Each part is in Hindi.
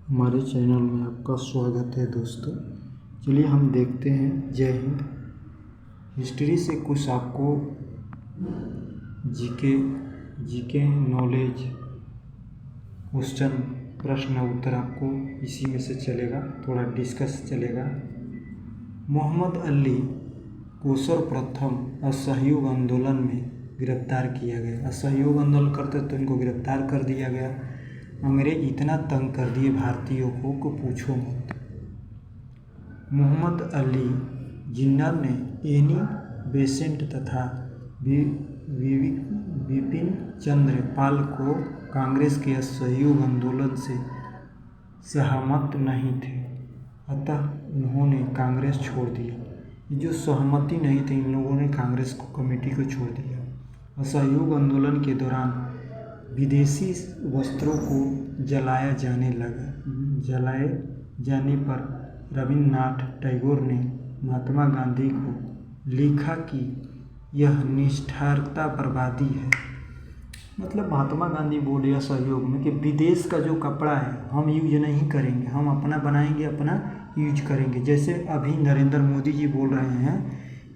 हमारे चैनल में आपका स्वागत है दोस्तों। चलिए हम देखते हैं। जय हिंद। हिस्ट्री से कुछ आपको जीके नॉलेज क्वेश्चन प्रश्न उत्तर आपको इसी में से चलेगा, थोड़ा डिस्कस चलेगा। मोहम्मद अली को सर्वप्रथम असहयोग आंदोलन में गिरफ्तार किया गया। असहयोग आंदोलन करते तो इनको गिरफ्तार कर दिया गया। अंग्रेज इतना तंग कर दिए भारतीयों को पूछो मत। मोहम्मद अली जिन्ना ने एनी बेसेंट तथा विपिन चंद्र पाल को कांग्रेस के असहयोग आंदोलन से सहमत नहीं थे, अतः उन्होंने कांग्रेस छोड़ दिया। जो सहमति नहीं थे, इन लोगों ने कांग्रेस को कमेटी को छोड़ दिया। असहयोग आंदोलन के दौरान विदेशी वस्त्रों को जलाया जाने लगा। जलाए जाने पर रविन्द्रनाथ टैगोर ने महात्मा गांधी को लिखा कि यह निष्ठुरता बर्बादी है। मतलब महात्मा गांधी बोले असहयोग में कि विदेश का जो कपड़ा है हम यूज नहीं करेंगे, हम अपना बनाएंगे, अपना यूज करेंगे। जैसे अभी नरेंद्र मोदी जी बोल रहे हैं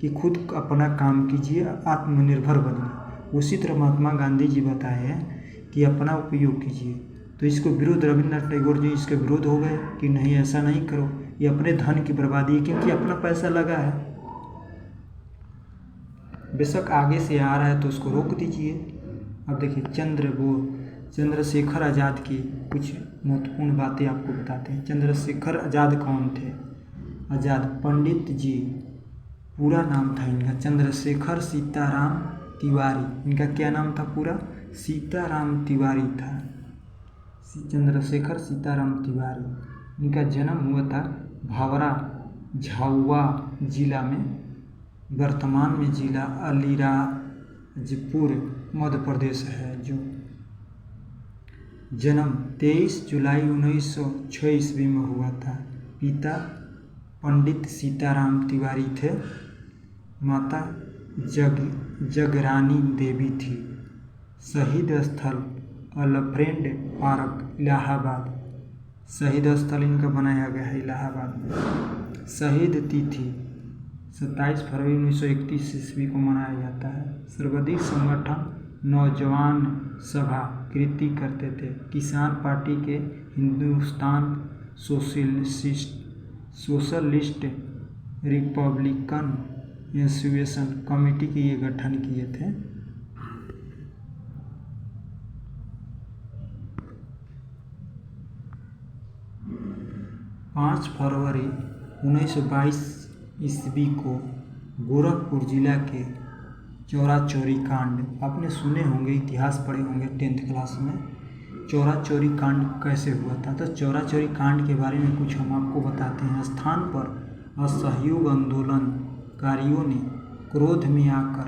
कि खुद अपना काम कीजिए, आत्मनिर्भर बनिए, उसी तरह महात्मा गांधी जी बताए हैं कि अपना उपयोग कीजिए। तो इसको विरोध रविन्द्रनाथ टैगोर जी इसके विरोध हो गए कि नहीं, ऐसा नहीं करो, ये अपने धन की बर्बादी है, क्योंकि अपना पैसा लगा है। बेशक आगे से आ रहा है तो उसको रोक दीजिए। अब देखिए चंद्रशेखर आज़ाद की कुछ महत्वपूर्ण बातें आपको बताते हैं। चंद्रशेखर आज़ाद कौन थे? आज़ाद पंडित जी पूरा नाम था इनका चंद्रशेखर सीताराम तिवारी। इनका क्या नाम था पूरा? सीताराम तिवारी था। चंद्रशेखर सीताराम तिवारी। इनका जन्म हुआ था भावरा झाबुआ जिला में, वर्तमान में जिला अलीराजपुर मध्य प्रदेश है। जो जन्म 23 जुलाई 1906 ईस्वी में हुआ था। पिता पंडित सीताराम तिवारी थे, माता जगरानी देवी थी। शहीद स्थल अल्फ्रेड पार्क इलाहाबाद, शहीद स्थल इनका बनाया गया है इलाहाबाद में। शहीद तिथि 27 फरवरी 1931 ईस्वी को मनाया जाता है। सर्वाधिक संगठन नौजवान सभा कृति करते थे। किसान पार्टी के Hindustan socialist Republican association committee के ये गठन किए थे। 5 फरवरी 1922 ईस्वी को गोरखपुर जिला के चौरा चौरी कांड, आपने सुने होंगे, इतिहास पढ़े होंगे 10th क्लास में। चौरा चौरी कांड कैसे हुआ था? तो चौरा चौरी कांड के बारे में कुछ हम आपको बताते हैं। स्थान पर असहयोग आंदोलनकारियों ने क्रोध में आकर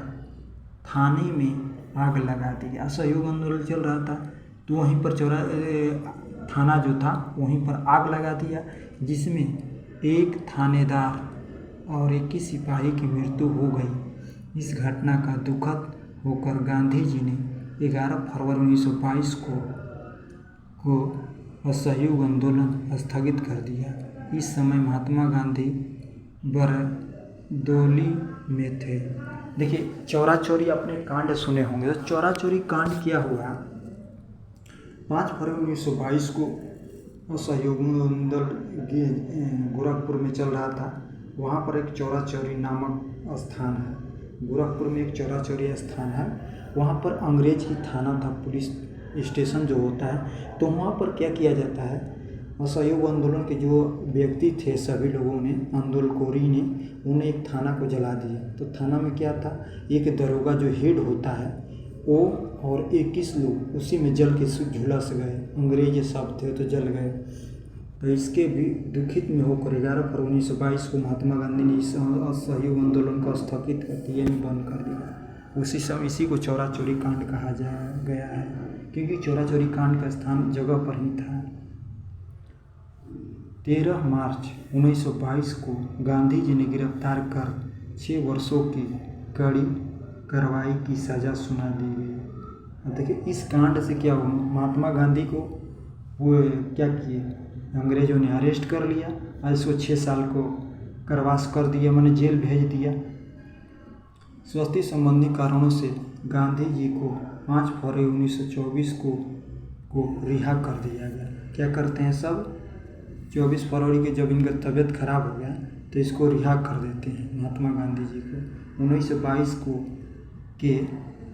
थाने में आग लगा दी। असहयोग आंदोलन चल रहा था तो वहीं पर थाना जो था वहीं पर आग लगा दिया, जिसमें एक थानेदार और 21 सिपाही की मृत्यु हो गई। इस घटना का दुखद होकर गांधी जी ने 11 फरवरी 1922 को असहयोग आंदोलन स्थगित कर दिया। इस समय महात्मा गांधी बरदौली में थे। देखिए चौरा चौरी आपने कांड सुने होंगे। तो चौरा चौरी कांड क्या हुआ? 5 फरवरी 1922 को असहयोग आंदोलन गोरखपुर में चल रहा था। वहाँ पर एक चौरा चौरी नामक स्थान है। गोरखपुर में एक चौरा चौरी स्थान है। वहाँ पर अंग्रेज की थाना था, पुलिस स्टेशन जो होता है। तो वहाँ पर क्या किया जाता है, असहयोग आंदोलन के जो व्यक्ति थे, सभी लोगों ने, आंदोलनकारी ने, उन्हें एक थाना को जला दिया। तो थाना में क्या था, एक दरोगा जो हेड होता है वो और 21 लोग उसी में जल के झुलस गए। अंग्रेज सब थे तो जल गए। तो इसके भी दुखित में होकर 11 फरवरी 1922 को महात्मा गांधी ने इस असहयोग आंदोलन को स्थगित कर दिया, बंद कर दिया। उसी समय इसी को चौरा चौरी कांड कहा गया है, क्योंकि चौरा चौरी कांड का स्थान जगह पर ही था। 13 मार्च 1922 को गांधी जी ने गिरफ्तार कर 6 वर्षों की कड़ी कार्रवाई की सज़ा सुना दी गई। देखिए इस कांड से क्या हुआ, महात्मा गांधी को वो क्या किए, अंग्रेज़ों ने अरेस्ट कर लिया और इसको 6 साल को कारावास कर दिया, मैंने जेल भेज दिया। स्वास्थ्य संबंधी कारणों से गांधी जी को 5 फरवरी 1924 को रिहा कर दिया गया। क्या करते हैं सब, 24 फरवरी के जब इनका तबीयत खराब हो गया तो इसको रिहा कर देते हैं महात्मा गांधी जी को। 1922 को के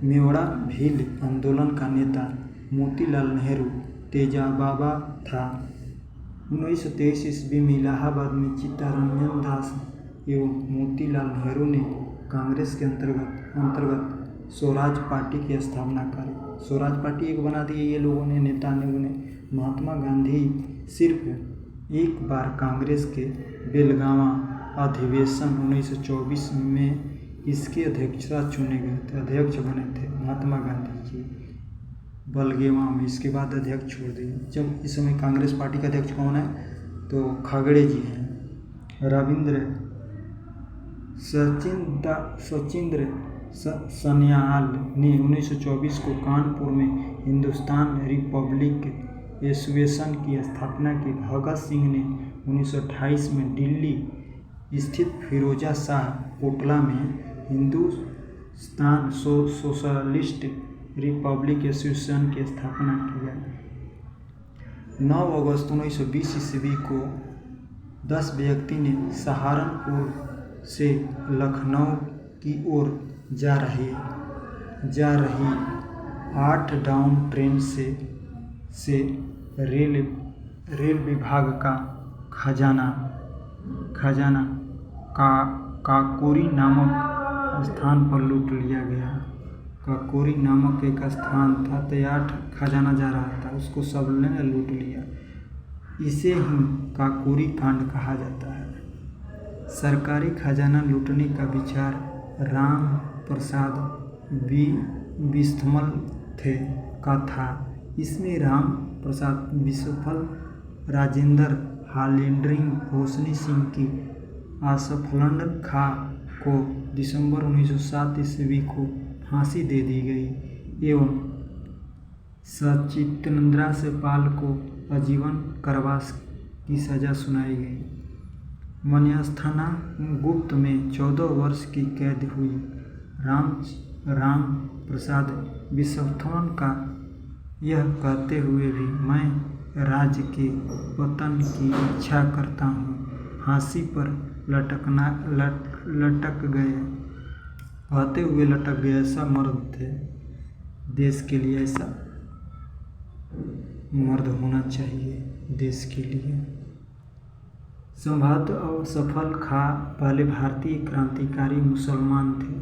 मेवाड़ा भील आंदोलन का नेता मोतीलाल नेहरू तेजाबाबा था। 1923 ईस्वी में इलाहाबाद में चित्तरंजन दास एवं मोतीलाल नेहरू ने कांग्रेस के अंतर्गत स्वराज पार्टी की स्थापना करी। स्वराज पार्टी एक बना दी ये लोगों ने, नेता ने। महात्मा गांधी सिर्फ एक बार कांग्रेस के बेलगावा अधिवेशन 1924 में इसके अध्यक्षता चुने गए थे, अध्यक्ष बने थे महात्मा गांधी जी बलगेवा में। इसके बाद अध्यक्ष छोड़ दिए। जब इस समय कांग्रेस पार्टी का अध्यक्ष कौन है तो खगड़े जी हैं। रविंद्र सचिंद्र सन्याल ने 1924 को कानपुर में हिंदुस्तान रिपब्लिक एसोसिएशन की स्थापना की। भगत सिंह ने 1928 में दिल्ली स्थित फिरोजा शाह कोटला में हिंदुस्तान सोशलिस्ट रिपब्लिक एसोसिएशन की स्थापना किया। 9 अगस्त 1920 ईस्वी को 10 व्यक्ति ने सहारनपुर से लखनऊ की ओर जा रही 8 डाउन ट्रेन से रेल विभाग का खजाना काकोरी नामक स्थान पर लूट लिया गया। काकोरी नामक एक स्थान था तो 8 खजाना जा रहा था, उसको सब ने लूट लिया। इसे ही काकोरी कांड कहा जाता है। सरकारी खजाना लूटने का विचार राम प्रसाद बिस्मल का था। इसमें राम प्रसाद बिस्मल, राजेंद्र हार्डिंग, रोशनी सिंह की आसफल्ड खां को दिसंबर 1907 ईस्वी को फांसी दे दी गई एवं सचित्रेंद्र पाल को आजीवन कारावास की सजा सुनाई गई। मन्यस्थाना गुप्त में 14 वर्ष की कैद हुई। राम प्रसाद बिस्मल का यह कहते हुए भी मैं राज्य के पतन की इच्छा करता हूँ, फांसी पर लटक गए, कहते हुए लटक गए। ऐसा मर्द थे, देश के लिए ऐसा मर्द होना चाहिए देश के लिए। संभवतः असफल खां पहले भारतीय क्रांतिकारी मुसलमान थे।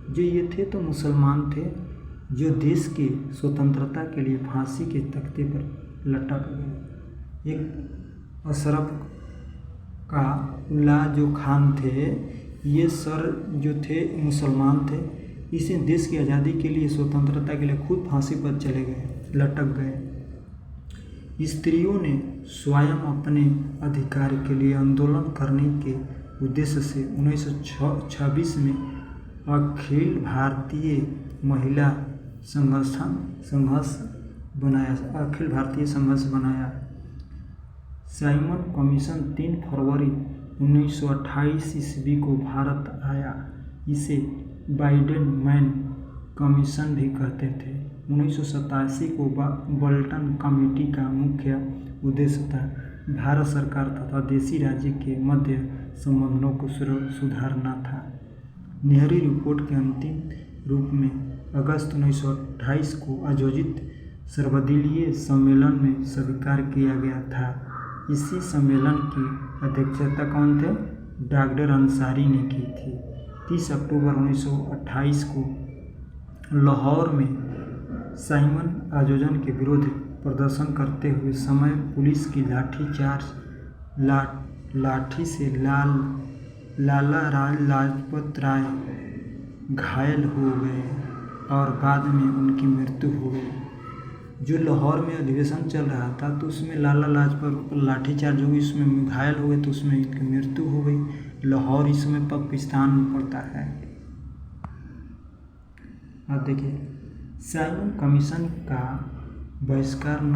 जो ये थे तो मुसलमान थे जो देश की स्वतंत्रता के लिए फांसी के तख्ते पर लटक गए। एक अशरफ का उल्लाह जो खान थे, ये सर जो थे मुसलमान थे, इसे देश की आज़ादी के लिए, स्वतंत्रता के लिए खुद फांसी पर चले गए, लटक गए। स्त्रियों ने स्वयं अपने अधिकार के लिए आंदोलन करने के उद्देश्य से 1926 में अखिल भारतीय महिला संघर्ष बनाया। साइमन कमीशन 3 फरवरी 1928 ईस्वी को भारत आया। इसे बाइडेन-मैन कमीशन भी कहते थे। 1987 को बोल्टन कमेटी का मुख्य उद्देश्य था भारत सरकार तथा देशी राज्य के मध्य संबंधों को सुधारना था। नेहरू रिपोर्ट के अंतिम रूप में अगस्त 1928 को आयोजित सर्वदलीय सम्मेलन में स्वीकार किया गया था। इसी सम्मेलन की अध्यक्षता कौन थे? डॉक्टर अंसारी ने की थी। 30 अक्टूबर 1928 को लाहौर में साइमन आयोजन के विरुद्ध प्रदर्शन करते हुए समय पुलिस की लाठी से लाला लाजपत राय घायल हो गए और बाद में उनकी मृत्यु हो गई। जो लाहौर में अधिवेशन चल रहा था तो उसमें लाला लाजपत लाठीचार्ज हो गई, उसमें घायल हो गए तो उसमें इनकी मृत्यु हो गई। लाहौर इस समय पाकिस्तान में पड़ता है। अब देखिए, साइमन कमीशन का बहिष्कार न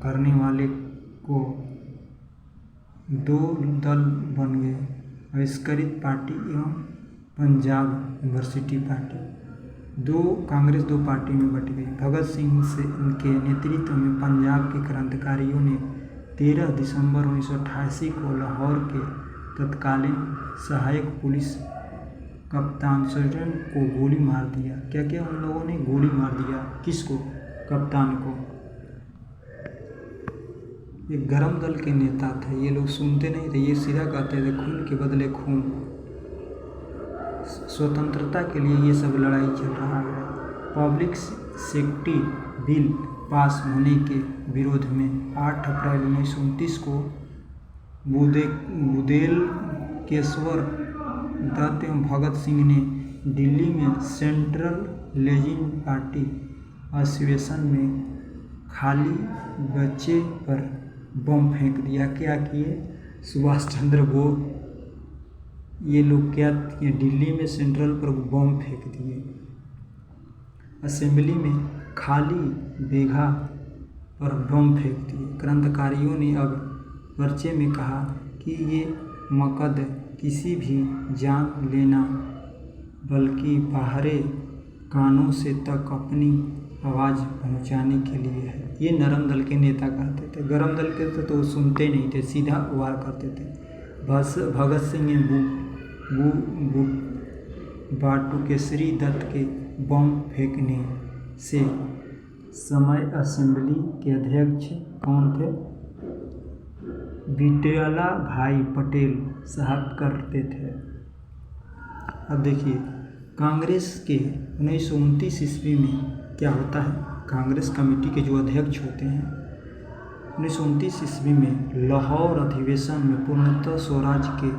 करने वाले को दो दल बन गए, बहिष्कृत पार्टी एवं पंजाब यूनिवर्सिटी पार्टी। कांग्रेस दो पार्टी में बट गई। भगत सिंह से के नेतृत्व में पंजाब के क्रांतिकारियों ने 13 दिसंबर 1988 को लाहौर के तत्कालीन सहायक पुलिस कप्तान सर्जन को गोली मार दिया। क्या क्या उन लोगों ने गोली मार दिया? किसको? कप्तान को। ये गरम दल के नेता थे। ये लोग सुनते नहीं थे, ये सीधा कहते थे खून के बदले खून। स्वतंत्रता के लिए ये सब लड़ाई चल रहा है। पब्लिक सेफ्टी बिल पास होने के विरोध में 8 अप्रैल 1929 को बुदेलकेश्वर दत्त एवं भगत सिंह ने दिल्ली में सेंट्रल लेजिन पार्टी अधिवेशन में खाली बच्चे पर बम फेंक दिया। क्या किए? सुभाष चंद्र बोस ये लोग क्या किए? दिल्ली में सेंट्रल पर बम फेंक दिए। असेंबली में खाली बेघा पर बम फेंक दिए। क्रांतिकारियों ने अब पर्चे में कहा कि ये मकसद किसी भी जान लेना बल्कि बाहरे कानों से तक अपनी आवाज़ पहुंचाने के लिए है। ये नरम दल के नेता कहते थे। गरम दल के तो वो सुनते नहीं थे, सीधा वार करते थे। भगत सिंह ने बाटुकेसरी दत्त के बम फेंकने से समय असेंबली के अध्यक्ष कौन थे? विठला भाई पटेल साहब करते थे। अब देखिए कांग्रेस के 1929 ईस्वी में क्या होता है? कांग्रेस कमेटी के जो अध्यक्ष होते हैं 1929 ईस्वी में लाहौर अधिवेशन में पूर्णतः स्वराज के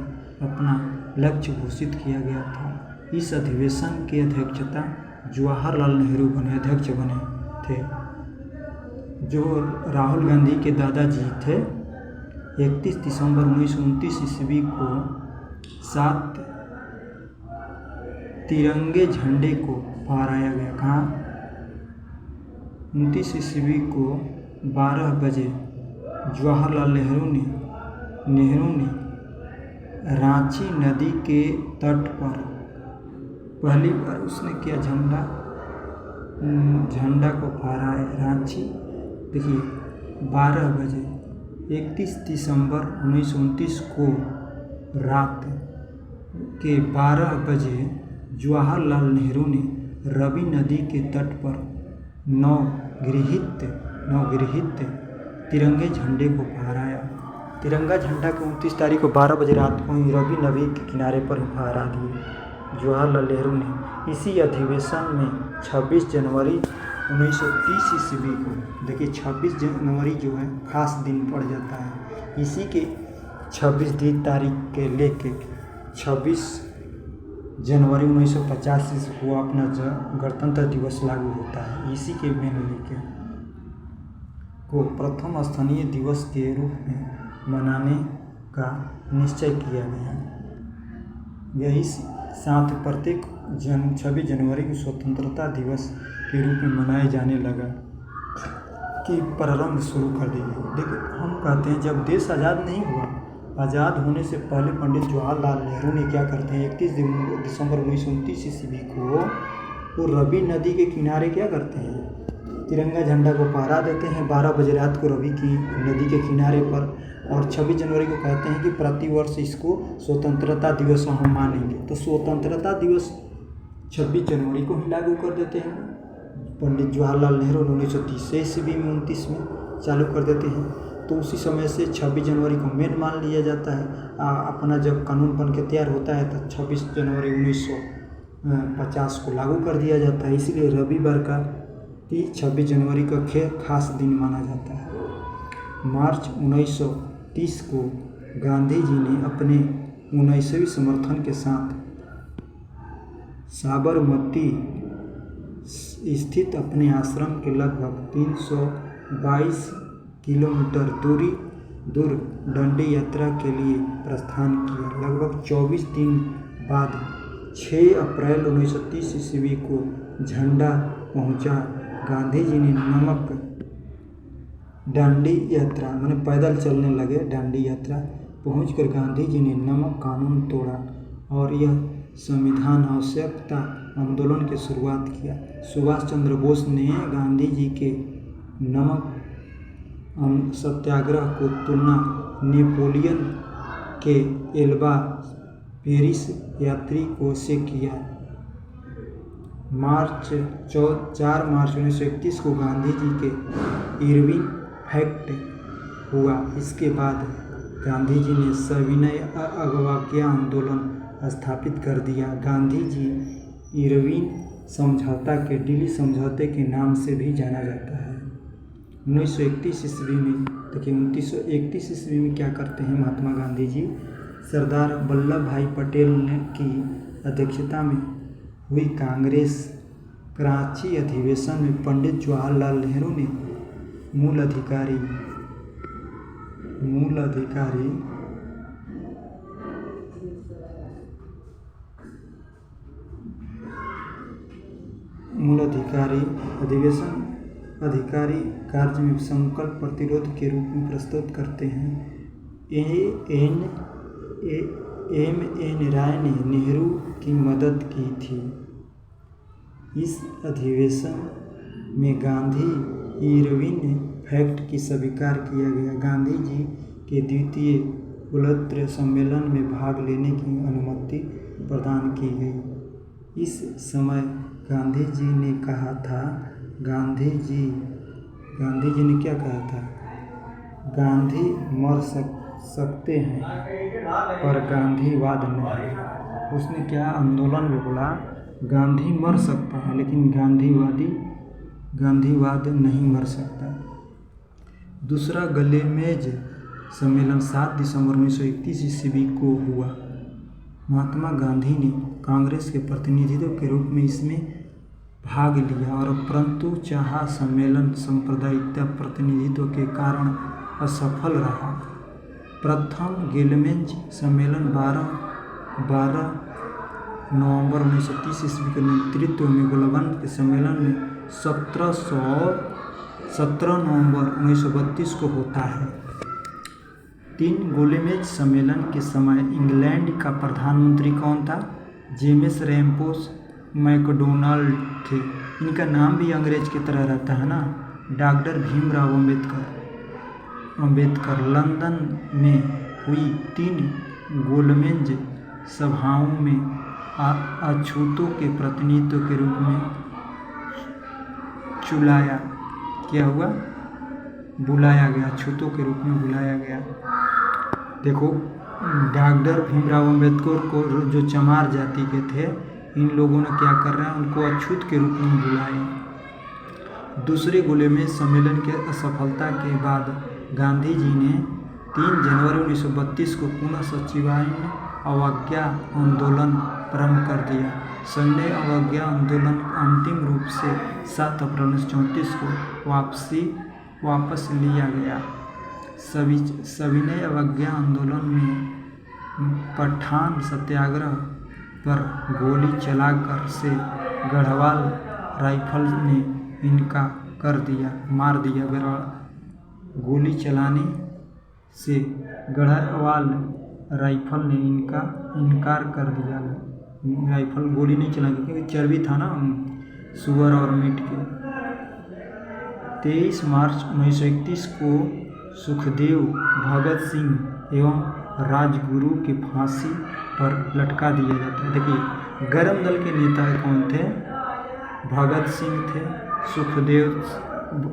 अपना लक्ष्य घोषित किया गया था। इस अधिवेशन की अध्यक्षता जवाहरलाल नेहरू अध्यक्ष बने थे, जो राहुल गांधी के दादाजी थे। 31 दिसंबर 1929 ईस्वी को 7 तिरंगे झंडे को फहराया गया। कहाँ? 29 ईस्वी को 12 बजे जवाहरलाल नेहरू ने रांची नदी के तट पर पहली बार उसने किया झंडा को फहराया। रांची देखिए 12 बजे 31 दिसंबर 1929 को रात के 12 बजे जवाहरलाल नेहरू ने रवि नदी के तट पर नवगृहित तिरंगे झंडे को फहराया। तिरंगा झंडा को 29 तारीख को 12 बजे रात को ही रवि नदी के किनारे पर फहरा दिए जवाहरलाल नेहरू ने। इसी अधिवेशन में 26 जनवरी 1930 ईस्वी को, देखिए 26 जनवरी जो है खास दिन पड़ जाता है। इसी के 26 तारीख के लेके 26 जनवरी 1950 ईस्वी को अपना गणतंत्र दिवस लागू होता है। इसी के मेन लेके को प्रथम स्थानीय दिवस के रूप में मनाने का निश्चय किया गया। यही साथ प्रत्येक 26 जनवरी को स्वतंत्रता दिवस के रूप में मनाए जाने लगा कि प्रारंभ शुरू कर दी गई। देखिए हम कहते हैं जब देश आज़ाद नहीं हुआ, आज़ाद होने से पहले पंडित जवाहरलाल नेहरू ने क्या करते हैं 31 दिसंबर 1929 ईस्वी को वो रवि नदी के किनारे क्या करते हैं? तिरंगा झंडा को फहरा देते हैं 12 बजे रात को रवि की नदी के किनारे पर। और 26 जनवरी को कहते हैं कि प्रतिवर्ष इसको स्वतंत्रता दिवस हम मानेंगे। तो स्वतंत्रता दिवस 26 जनवरी को ही लागू कर देते हैं पंडित जवाहरलाल नेहरू 1930 ईस्वी में 29 में चालू कर देते हैं। तो उसी समय से 26 जनवरी को मेन मान लिया जाता है। अपना जब कानून बन के तैयार होता है तो 26 जनवरी 1950 को लागू कर दिया जाता है। इसीलिए रविवार का 26 जनवरी का खास दिन माना जाता है। मार्च 1930 को गांधी जी ने अपने 19वीं समर्थन के साथ साबरमती स्थित अपने आश्रम के लगभग 322 किलोमीटर दूर डंडी यात्रा के लिए प्रस्थान किया। लगभग 24 दिन बाद 6 अप्रैल 1930 ईस्वी को झंडा पहुंचा। गांधी जी ने नामक डांडी यात्रा माने पैदल चलने लगे। डांडी यात्रा पहुंचकर गांधी जी ने नमक कानून तोड़ा और यह संविधान आवश्यकता आंदोलन की शुरुआत किया। सुभाष चंद्र बोस ने गांधी जी के नमक सत्याग्रह को तुलना नेपोलियन के एल्बा पेरिस यात्री को से किया। 4 मार्च 1931 को गांधी जी के इरविन फैक्ट हुआ। इसके बाद गांधी जी ने सविनय अवज्ञा आंदोलन स्थापित कर दिया। गांधी जी इरविन समझौता के दिल्ली समझौते के नाम से भी जाना जाता है। 1931 ईस्वी में देखिए 1931 ईस्वी में क्या करते हैं महात्मा गांधी जी। सरदार वल्लभ भाई पटेल की अध्यक्षता में हुई कांग्रेस कराची अधिवेशन में पंडित जवाहरलाल नेहरू ने मूल अधिकारी अधिकारी कार्य में संकल्प प्रतिरोध के रूप में प्रस्तुत करते हैं। एम.एन. राय ने नेहरू की मदद की थी। इस अधिवेशन में गांधी इरविन फैक्ट की स्वीकार किया गया। गांधी जी के द्वितीय कुलत्र सम्मेलन में भाग लेने की अनुमति प्रदान की गई। इस समय गांधी जी ने कहा था गांधी जी ने क्या कहा था? गांधी मर सकते हैं पर गांधीवाद नहीं। उसने क्या आंदोलन में बोला? गांधी मर सकता है लेकिन गांधीवाद नहीं मर सकता। दूसरा गलेमेज सम्मेलन 7 दिसंबर 1931 ईस्वी को हुआ। महात्मा गांधी ने कांग्रेस के प्रतिनिधित्व के रूप में इसमें भाग लिया और परंतु चाहा सम्मेलन सांप्रदायिकता प्रतिनिधित्व के कारण असफल रहा। प्रथम गलेमेज सम्मेलन 12 नवंबर 1930 ईस्वी के नेतृत्व में गोलबंद के सम्मेलन में 17 नवंबर 1932 को होता है। 3 गलेमेज सम्मेलन के समय इंग्लैंड का प्रधानमंत्री कौन था? जेम्स रैमोस मैकडोनाल्ड थे। इनका नाम भी अंग्रेज की तरह रहता है ना। डॉक्टर भीमराव अंबेडकर लंदन में हुई 3 गलेमेज सभाओं में अछूतों के प्रतिनिधित्व के रूप में बुलाया गया। अछूतों के रूप में बुलाया गया। देखो डॉक्टर भीमराव अंबेडकर को जो चमार जाति के थे, इन लोगों ने क्या कर रहे हैं, उनको अछूत के रूप में बुलाए। दूसरे गलेमेज सम्मेलन के असफलता के बाद गांधी जी ने 3 जनवरी 1932 को पुनः सचिवालय अवज्ञा आंदोलन प्रारंभ कर दिया। सविनय अवज्ञा आंदोलन अंतिम रूप से 7 अप्रैल 1934 को वापस लिया गया। सविनय अवज्ञा आंदोलन में पठान सत्याग्रह पर गोली चलाकर से गढ़वाल राइफल ने इनकार मार दिया। गोली चलाने से गढ़वाल राइफल ने इनकार कर दिया। राइफल गोली नहीं चलाएंगे क्योंकि चर्बी था ना सुअर और मीट के। 23 मार्च 1931 को सुखदेव, भगत सिंह एवं राजगुरु की फांसी पर लटका दिया जाता है। देखिए गरम दल के नेता कौन थे? भगत सिंह थे,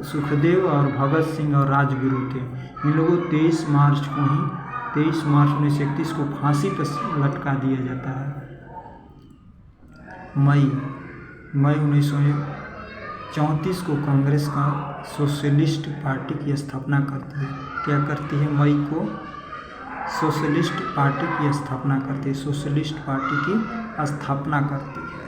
सुखदेव और भगत सिंह और राजगुरु थे। इन लोगों को 23 मार्च 1931 को फांसी पर लटका दिया जाता है। मई 1934 को कांग्रेस का सोशलिस्ट पार्टी की स्थापना करती है। क्या करती है? मई को सोशलिस्ट पार्टी की स्थापना करती है। सोशलिस्ट पार्टी की स्थापना करती है।